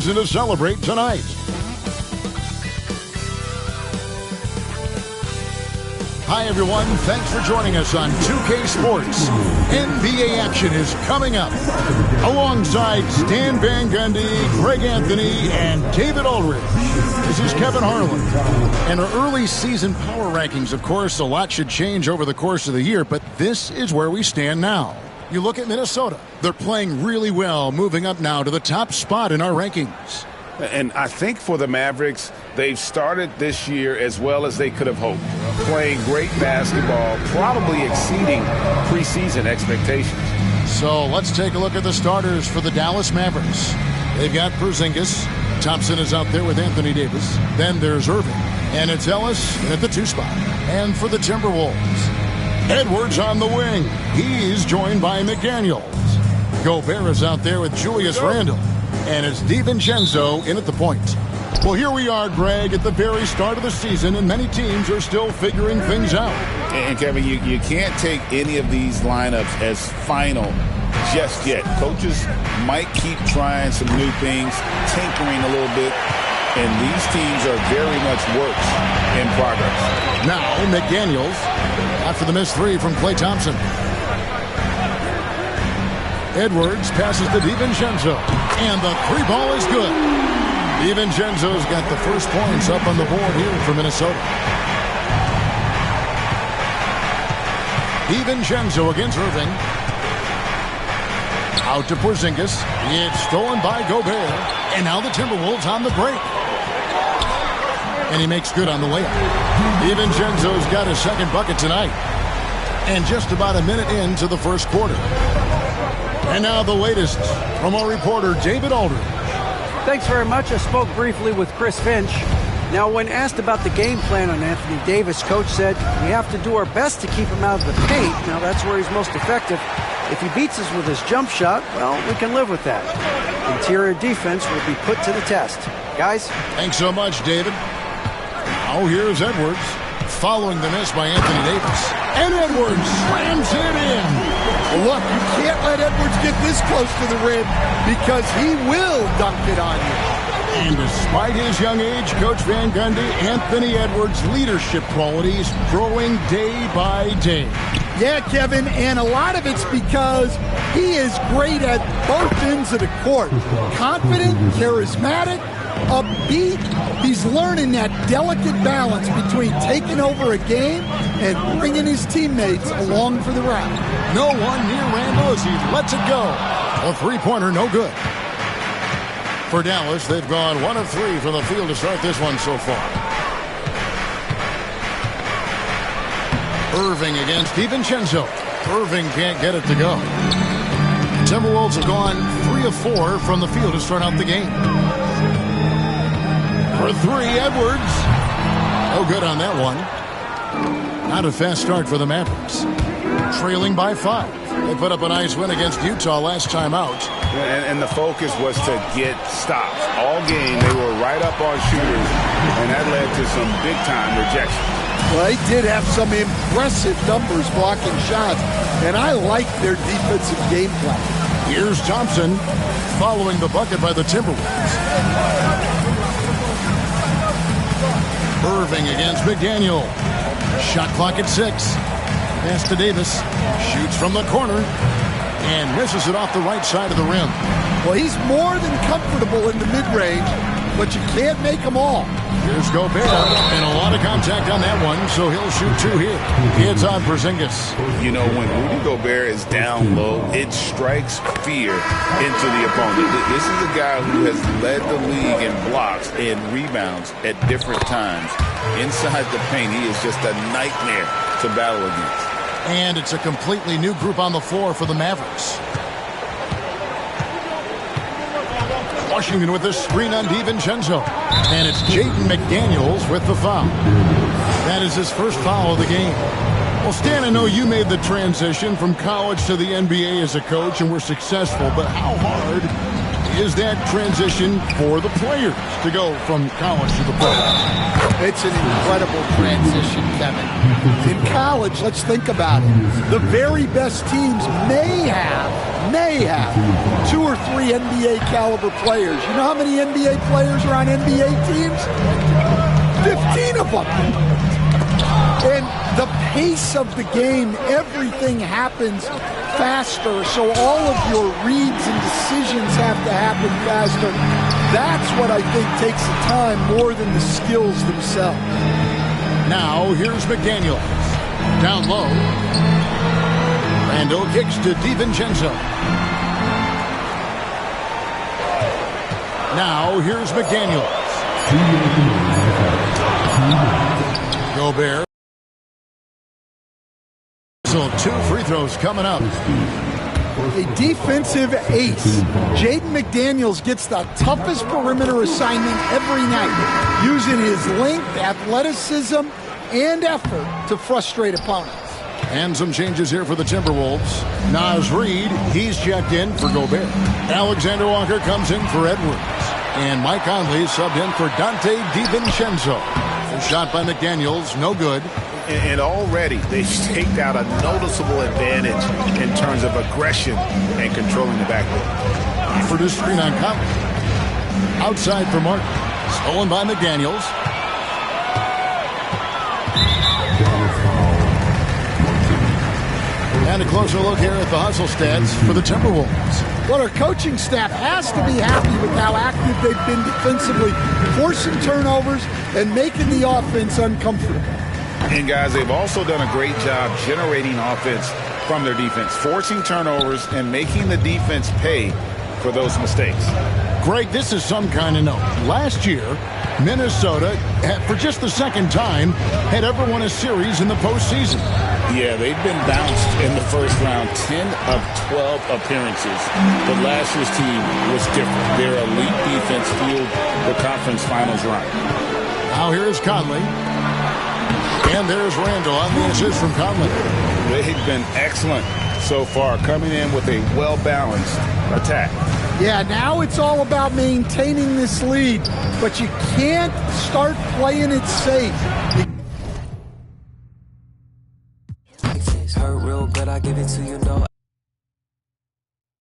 to celebrate tonight. Hi, everyone. Thanks for joining us on 2K Sports. NBA action is coming up. Alongside Stan Van Gundy, Greg Anthony, and David Aldridge. This is Kevin Harlan. And our early season power rankings, of course, a lot should change over the course of the year, but this is where we stand now. You look at Minnesota. They're playing really well, moving up now to the top spot in our rankings. And I think for the Mavericks, they've started this year as well as they could have hoped. Playing great basketball, probably exceeding preseason expectations. So let's take a look at the starters for the Dallas Mavericks. They've got Porzingis. Thompson is out there with Anthony Davis. Then there's Irving. And it's Ellis at the 2 spot. And for the Timberwolves, Edwards on the wing. He's joined by McDaniels. Gobert is out there with Julius Randle. And it's DiVincenzo in at the point. Well, here we are, Greg, at the very start of the season, and many teams are still figuring things out. And, Kevin, you can't take any of these lineups as final just yet. Coaches might keep trying some new things, tinkering a little bit, and these teams are very much works in progress. Now, McDaniels, after the missed 3 from Klay Thompson. Edwards passes to DiVincenzo, and the 3 ball is good. DiVincenzo's got the first points up on the board here for Minnesota. DiVincenzo against Irving. Out to Porzingis. It's stolen by Gobert, and now the Timberwolves on the break. And he makes good on the layup. DiVincenzo's got his second bucket tonight, and just about a minute into the first quarter. And now the latest from our reporter, David Aldridge. Thanks very much. I spoke briefly with Chris Finch. Now, when asked about the game plan on Anthony Davis, Coach said, we have to do our best to keep him out of the paint. Now, that's where he's most effective. If he beats us with his jump shot, well, we can live with that. Interior defense will be put to the test. Guys? Thanks so much, David. Now here's Edwards, following the miss by Anthony Davis. And Edwards slams it in. Look, you can't let Edwards get this close to the rim because he will dunk it on you. And despite his young age, Coach Van Gundy, Anthony Edwards' leadership qualities growing day by day. Yeah, Kevin, and a lot of it's because he is great at both ends of the court. Confident, charismatic, upbeat. He's learning that delicate balance between taking over a game and bringing his teammates along for the ride. No one near Randle as he lets it go. A 3-pointer, no good. For Dallas, they've gone 1 of 3 from the field to start this one so far. Irving against DiVincenzo. Irving can't get it to go. Timberwolves have gone 3 of 4 from the field to start out the game. For 3, Edwards. No good on that one. Not a fast start for the Mavericks. Trailing by 5. They put up a nice win against Utah last time out. And the focus was to get stops. All game, they were right up on shooters, and that led to some big-time rejections. Well, they did have some impressive numbers blocking shots, and I like their defensive game plan. Here's Thompson following the bucket by the Timberwolves. Irving against McDaniel. Shot clock at 6. Pass to Davis. Shoots from the corner and misses it off the right side of the rim. Well, he's more than comfortable in the mid-range, but you can't make them all. Here's Gobert, and a lot of contact on that one, so he'll shoot 2 here. It's on Porzingis. You know, when Rudy Gobert is down low, it strikes fear into the opponent. This is a guy who has led the league in blocks and rebounds at different times. Inside the paint, he is just a nightmare to battle against. And it's a completely new group on the floor for the Mavericks. Washington with the screen on DiVincenzo. And it's Jaden McDaniels with the foul. That is his first foul of the game. Well, Stan, I know you made the transition from college to the NBA as a coach and were successful, but how hard is that transition for the players to go from college to the pro? It's an incredible transition, Kevin. In college, let's think about it. The very best teams may have 2 or 3 NBA caliber players. You know how many NBA players are on NBA teams? 15 of them. And the pace of the game, everything happens faster, so all of your reads and decisions have to happen faster. That's what I think takes the time more than the skills themselves. Now, here's McDaniels. Down low. Randall kicks to DiVincenzo. Now, here's McDaniels. Gobert. So 2 free throws coming up. A defensive ace. Jaden McDaniels gets the toughest perimeter assignment every night, using his length, athleticism, and effort to frustrate opponents. And some changes here for the Timberwolves. Naz Reid, he's checked in for Gobert. Alexander Walker comes in for Edwards. And Mike Conley subbed in for Dante DiVincenzo. A shot by McDaniels, no good. And already they've staked out a noticeable advantage in terms of aggression and controlling the backcourt. For this screen on Conley. Outside for Martin. Stolen by McDaniels. And a closer look here at the hustle stats for the Timberwolves. Well, our coaching staff has to be happy with how active they've been defensively, forcing turnovers and making the offense uncomfortable. And, guys, they've also done a great job generating offense from their defense, forcing turnovers and making the defense pay for those mistakes. Greg, this is some kind of note. Last year, Minnesota, for just the second time, had ever won a series in the postseason. Yeah, they've been bounced in the first round, 10 of 12 appearances. But last year's team was different. Their elite defense fueled the conference finals run. Now here's Conley. And there's Randall on the assist from Conley. They've been excellent so far, coming in with a well-balanced attack. Yeah, now it's all about maintaining this lead, but you can't start playing it safe. Hurt real good, I give it to you, no